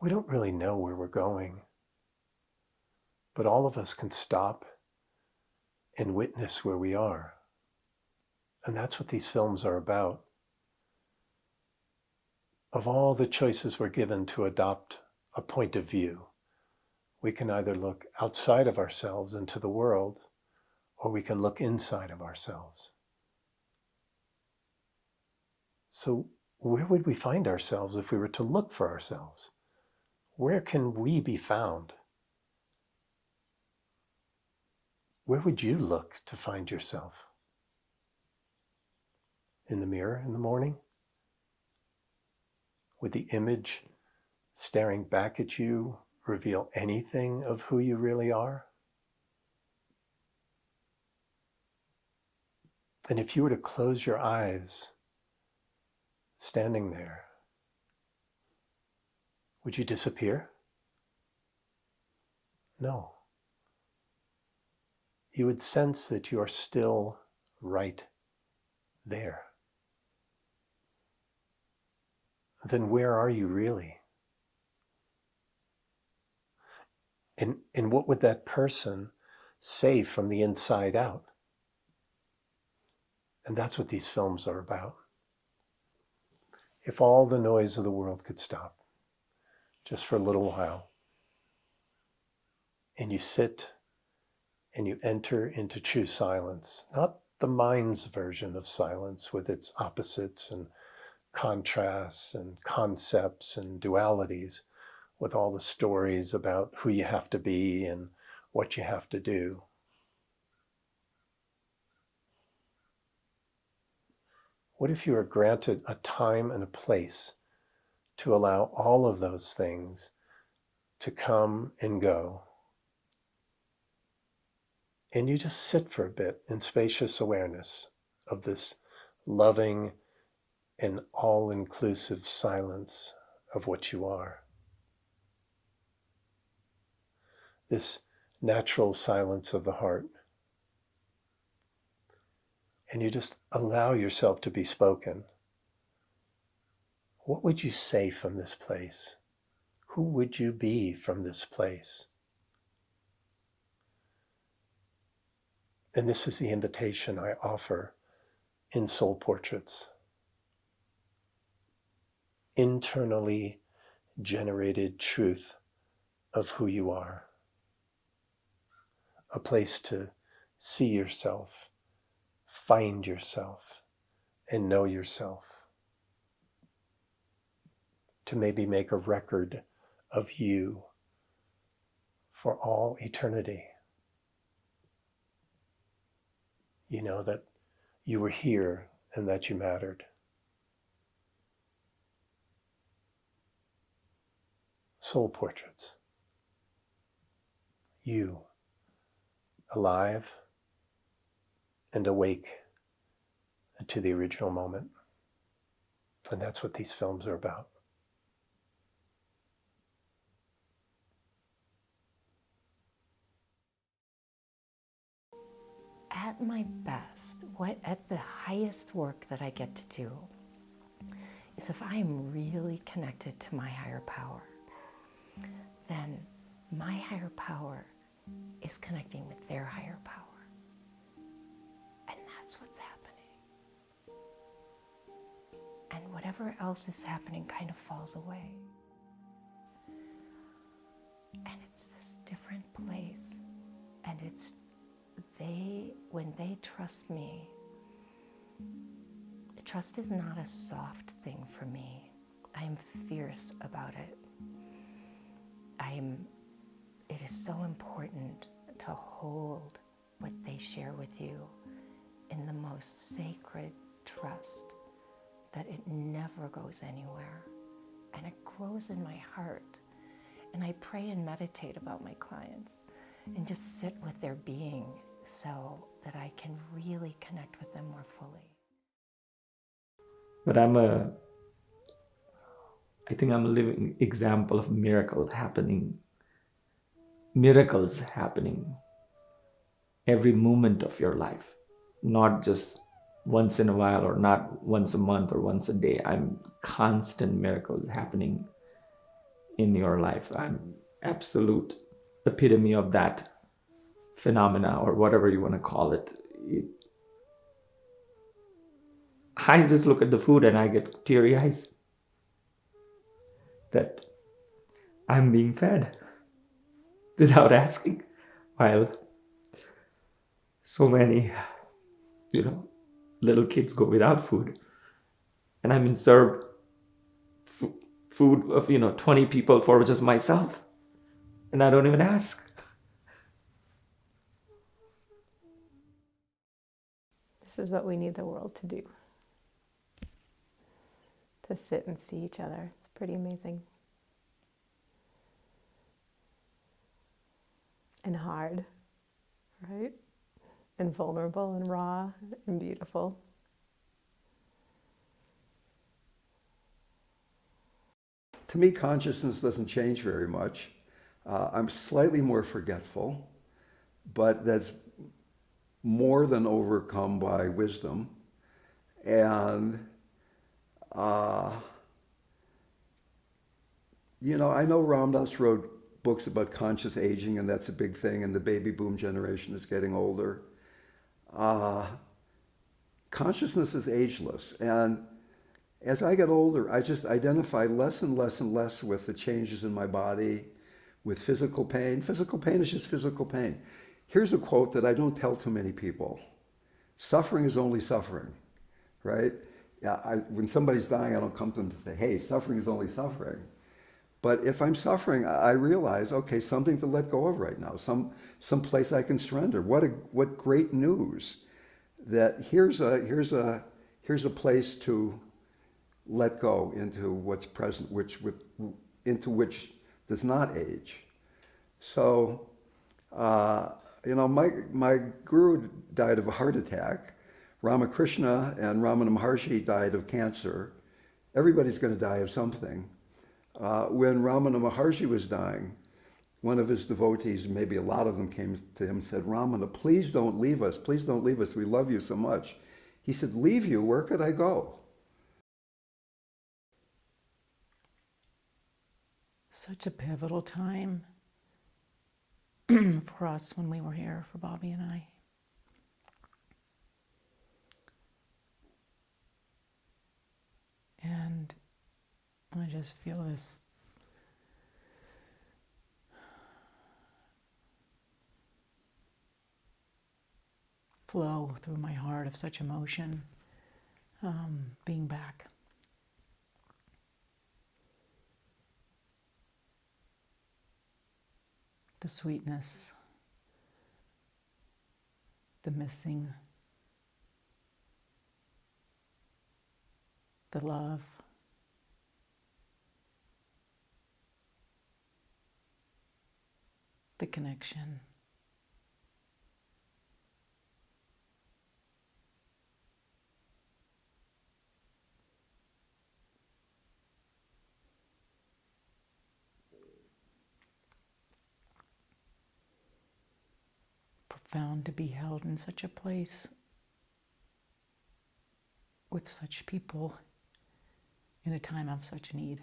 We don't really know where we're going, but all of us can stop and witness where we are. And that's what these films are about. Of all the choices we're given to adopt a point of view, we can either look outside of ourselves into the world, or we can look inside of ourselves. So where would we find ourselves if we were to look for ourselves? Where can we be found? Where would you look to find yourself? In the mirror in the morning? Would the image staring back at you reveal anything of who you really are? And if you were to close your eyes, standing there, would you disappear? No. You would sense that you are still right there. Then where are you really? And what would that person say from the inside out? And that's what these films are about. If all the noise of the world could stop, just for a little while, and you sit and you enter into true silence, not the mind's version of silence with its opposites and contrasts and concepts and dualities, with all the stories about who you have to be and what you have to do. What if you were granted a time and a place to allow all of those things to come and go? And you just sit for a bit in spacious awareness of this loving and all-inclusive silence of what you are. This natural silence of the heart. And you just allow yourself to be spoken. What would you say from this place? Who would you be from this place? And this is the invitation I offer in Soul Portraits. Internally generated truth of who you are. A place to see yourself, find yourself, and know yourself. To maybe make a record of you for all eternity. You know that you were here and that you mattered. Soul Portraits. You, alive and awake to the original moment. And that's what these films are about. At my best, at the highest work that I get to do is if I am really connected to my higher power, then my higher power is connecting with their higher power. And that's what's happening. And whatever else is happening kind of falls away. And it's this different place. And it's when they trust me, trust is not a soft thing for me. I am fierce about it. It is so important to hold what they share with you in the most sacred trust that it never goes anywhere. And it grows in my heart. And I pray and meditate about my clients and just sit with their being so that I can really connect with them more fully. But I think I'm a living example of miracles happening every moment of your life, not just once in a while or not once a month or once a day. I'm constant miracles happening in your life. I'm absolute epitome of that phenomena, or whatever you want to call it. I just look at the food and I get teary eyes that I'm being fed without asking, while so many, little kids go without food, and I'm being served food of 20 people for just myself, and I don't even ask. This is what we need the world to do. To sit and see each other. It's pretty amazing. And hard, right? And vulnerable and raw and beautiful. To me, consciousness doesn't change very much. I'm slightly more forgetful, but that's more than overcome by wisdom. And, I know Ram Dass wrote books about conscious aging, and that's a big thing, and the baby boom generation is getting older. Consciousness is ageless. And as I get older, I just identify less and less and less with the changes in my body, with physical pain. Physical pain is just physical pain. Here's a quote that I don't tell too many people. Suffering is only suffering, right? Yeah, when somebody's dying, I don't come to them to say, hey, suffering is only suffering. But if I'm suffering, I realize, okay, something to let go of right now, some place I can surrender. What great news that here's a place to let go into what's present, into which does not age. So, my guru died of a heart attack. Ramakrishna and Ramana Maharshi died of cancer. Everybody's going to die of something. When Ramana Maharshi was dying, one of his devotees, maybe a lot of them, came to him and said, Ramana, please don't leave us. Please don't leave us. We love you so much. He said, leave you? Where could I go? Such a pivotal time for us when we were here, for Bobby and I. And I just feel this flow through my heart of such emotion, being back. The sweetness, the missing, the love, the connection. Profound to be held in such a place with such people in a time of such need.